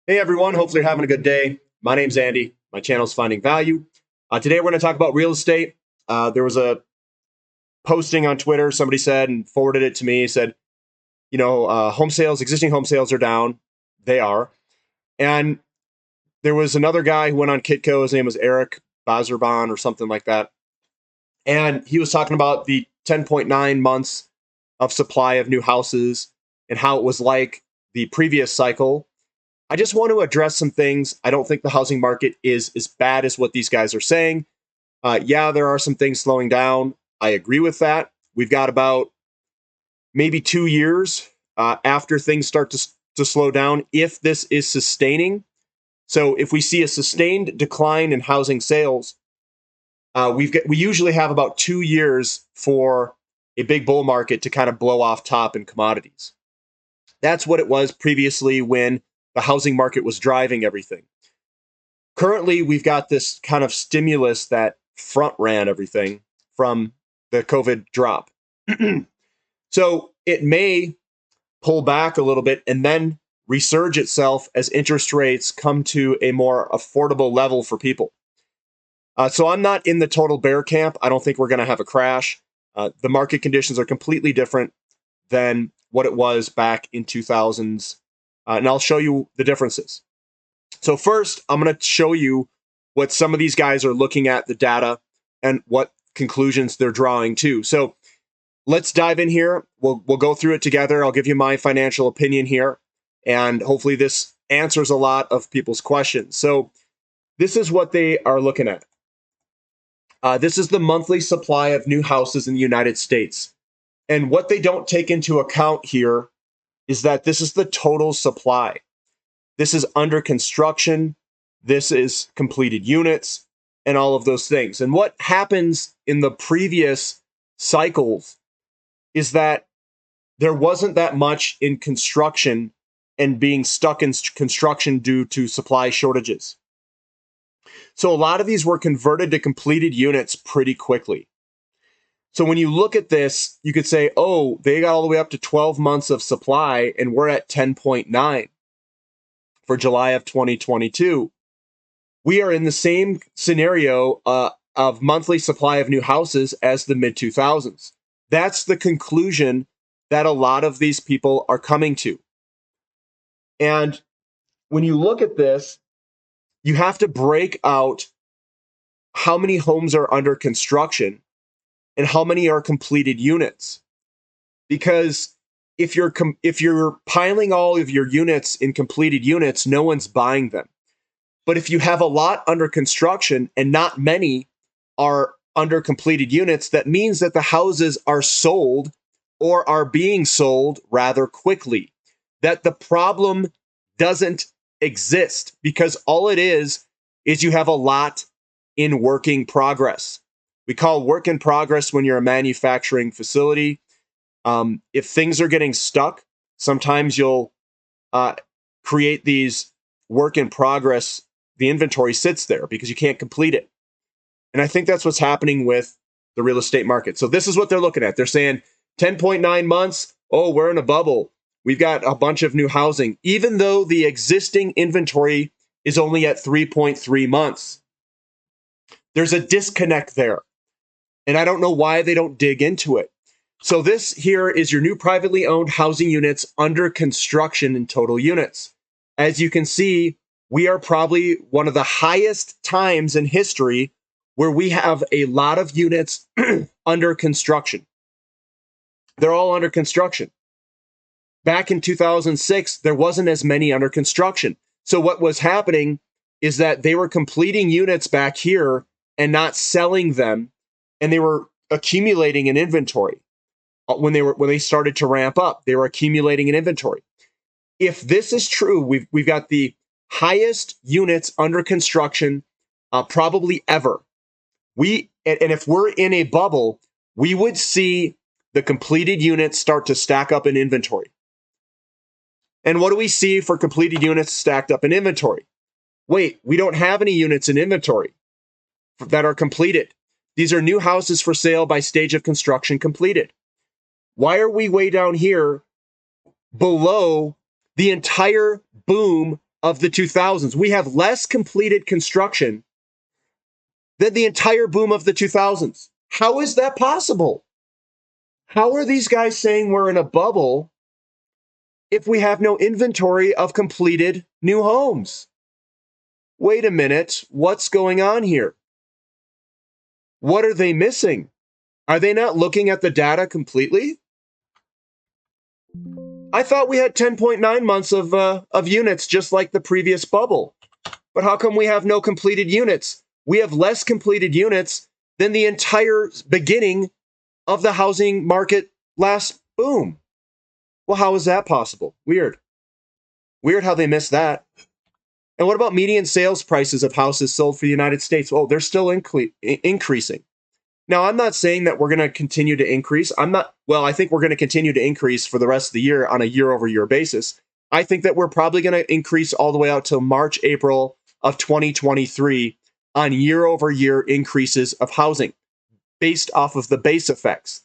Hey everyone, hopefully you're having a good day. My name's Andy. My channel's Finding Value. Today we're going to talk about real estate. There was a posting on Twitter, somebody said and forwarded it to me, said, home sales, existing home sales are down. They are. And there was another guy who went on Kitco, his name was Eric Bazerban or something like that. And he was talking about the 10.9 months of supply of new houses and how it was like the previous cycle. I just want to address some things. I don't think the housing market is as bad as what these guys are saying. Yeah, there are some things slowing down. I agree with that. We've got about maybe 2 years after things start to slow down if this is sustaining. So if we see a sustained decline in housing sales, we usually have about 2 years for a big bull market to kind of blow off top in commodities. That's what it was previously when the housing market was driving everything. Currently, we've got this kind of stimulus that front ran everything from the COVID drop. So it may pull back a little bit and then resurge itself as interest rates come to a more affordable level for people. So I'm not in the total bear camp. I don't think we're going to have a crash. The market conditions are completely different than what it was back in 2000s. And I'll show you the differences. So first, I'm going to show you what some of these guys are looking at the data and what conclusions they're drawing too. So let's dive in here. We'll go through it together. I'll give you my financial opinion here, and hopefully this answers a lot of people's questions. So this is what they are looking at. This is the monthly supply of new houses in the United States. And what they don't take into account here is that this is the total supply. This is under construction. This is completed units and all of those things. And what happens in the previous cycles is that there wasn't that much in construction and being stuck in construction due to supply shortages. So a lot of these were converted to completed units pretty quickly. So when you look at this, you could say, oh, they got all the way up to 12 months of supply and we're at 10.9 for July of 2022. We are in the same scenario of monthly supply of new houses as the mid-2000s. That's the conclusion that a lot of these people are coming to. And when you look at this, you have to break out how many homes are under construction and how many are completed units. Because if you're piling all of your units in completed units, no one's buying them. But if you have a lot under construction and not many are under completed units, that means that the houses are sold or are being sold rather quickly. That the problem doesn't exist, because all it is you have a lot in working progress. We call work in progress when you're a manufacturing facility. If things are getting stuck, sometimes you'll create these work in progress. The inventory sits there because you can't complete it. And I think that's what's happening with the real estate market. So this is what they're looking at. They're saying 10.9 months. Oh, we're in a bubble. We've got a bunch of new housing, even though the existing inventory is only at 3.3 months. There's a disconnect there. And I don't know why they don't dig into it. So this here is your new privately owned housing units under construction in total units. As you can see, we are probably one of the highest times in history where we have a lot of units under construction. They're all under construction. Back in 2006, there wasn't as many under construction. So what was happening is that they were completing units back here and not selling them, and they were accumulating an inventory. When they started to ramp up, they were accumulating an inventory. If this is true, we've got the highest units under construction probably ever. And if we're in a bubble, we would see the completed units start to stack up in inventory. And what do we see for completed units stacked up in inventory? Wait, we don't have any units in inventory that are completed. These are new houses for sale by stage of construction completed. Why are we way down here below the entire boom of the 2000s. We have less completed construction than the entire boom of the 2000s. How is that possible? How are these guys saying we're in a bubble if we have no inventory of completed new homes? Wait a minute, what's going on here? What are they missing? Are they not looking at the data completely? I thought we had 10.9 months of units just like the previous bubble. But how come we have no completed units? We have less completed units than the entire beginning of the housing market last boom. Well, how is that possible? Weird. Weird how they missed that. And what about median sales prices of houses sold for the United States? Oh, they're still increasing. Now, I'm not saying that we're going to continue to increase. I think we're going to continue to increase for the rest of the year on a year-over-year basis. I think that we're probably going to increase all the way out till March, April of 2023 on year-over-year increases of housing based off of the base effects.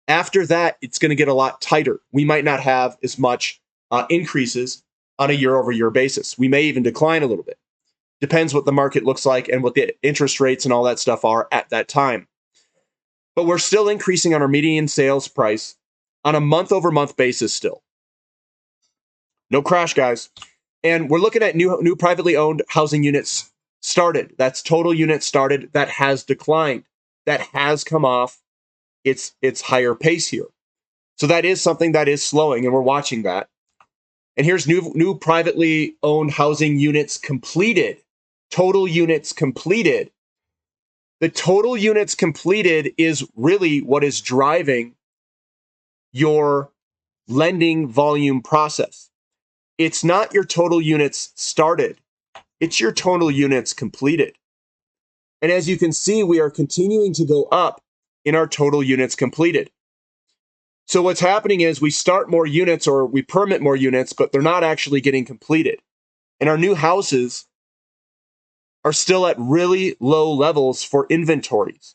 After that, it's going to get a lot tighter. We might not have as much increases on a year-over-year basis. We may even decline a little bit. Depends what the market looks like and what the interest rates and all that stuff are at that time. But we're still increasing on our median sales price on a month-over-month basis still. No crash, guys. And we're looking at new privately owned housing units started. That's total units started. That has declined. That has come off its higher pace here. So that is something that is slowing, and we're watching that. And here's new privately owned housing units completed. Total units completed. The total units completed is really what is driving your lending volume process. It's not your total units started. It's your total units completed. And as you can see, we are continuing to go up in our total units completed. So what's happening is we start more units or we permit more units, but they're not actually getting completed. And our new houses are still at really low levels for inventories.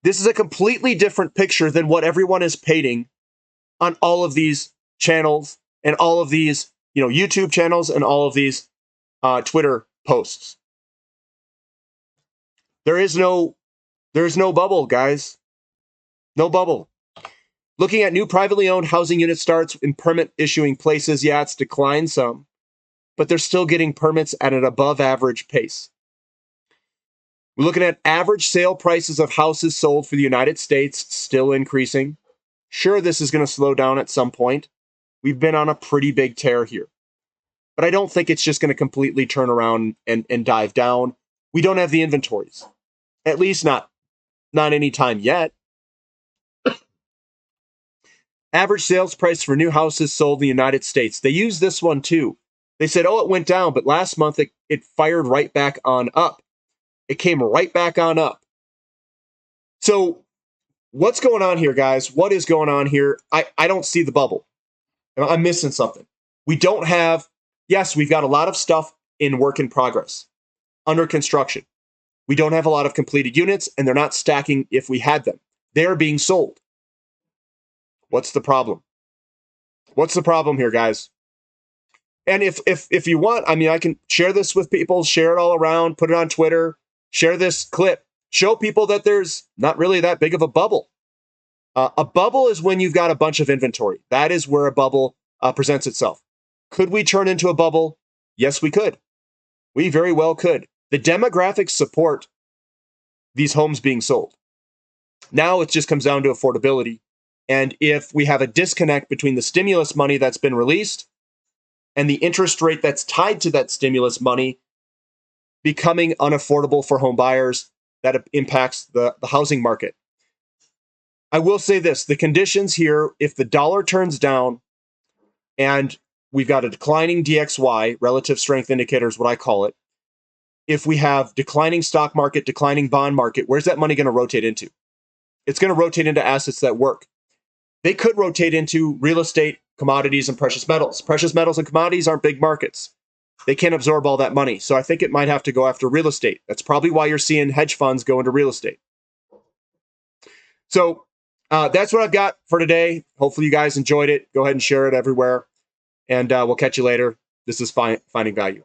This is a completely different picture than what everyone is painting on all of these channels and all of these, YouTube channels and all of these Twitter posts. There's no bubble, guys. No bubble. Looking at new privately owned housing unit starts in permit issuing places, yeah, it's declined some, but they're still getting permits at an above average pace. We're looking at average sale prices of houses sold for the United States, still increasing. Sure, this is going to slow down at some point. We've been on a pretty big tear here. But I don't think it's just going to completely turn around and dive down. We don't have the inventories. At least not any time yet. Average sales price for new houses sold in the United States. They used this one too. They said, it went down, but last month it fired right back on up. It came right back on up. So what's going on here, guys? What is going on here? I don't see the bubble. I'm missing something. We don't have, yes, we've got a lot of stuff in work in progress, under construction. We don't have a lot of completed units, and they're not stacking if we had them. They're being sold. What's the problem? What's the problem here, guys? And if you want, I can share this with people, share it all around, put it on Twitter, share this clip, show people that there's not really that big of a bubble. A bubble is when you've got a bunch of inventory. That is where a bubble presents itself. Could we turn into a bubble? Yes, we could. We very well could. The demographics support these homes being sold. Now it just comes down to affordability. And if we have a disconnect between the stimulus money that's been released and the interest rate that's tied to that stimulus money becoming unaffordable for home buyers, that impacts the housing market. I will say this, the conditions here, if the dollar turns down and we've got a declining DXY, relative strength indicator is what I call it. If we have declining stock market, declining bond market, where's that money going to rotate into? It's going to rotate into assets that work. They could rotate into real estate, commodities, and precious metals. Precious metals and commodities aren't big markets. They can't absorb all that money. So I think it might have to go after real estate. That's probably why you're seeing hedge funds go into real estate. So that's what I've got for today. Hopefully you guys enjoyed it. Go ahead and share it everywhere. And we'll catch you later. This is finding value.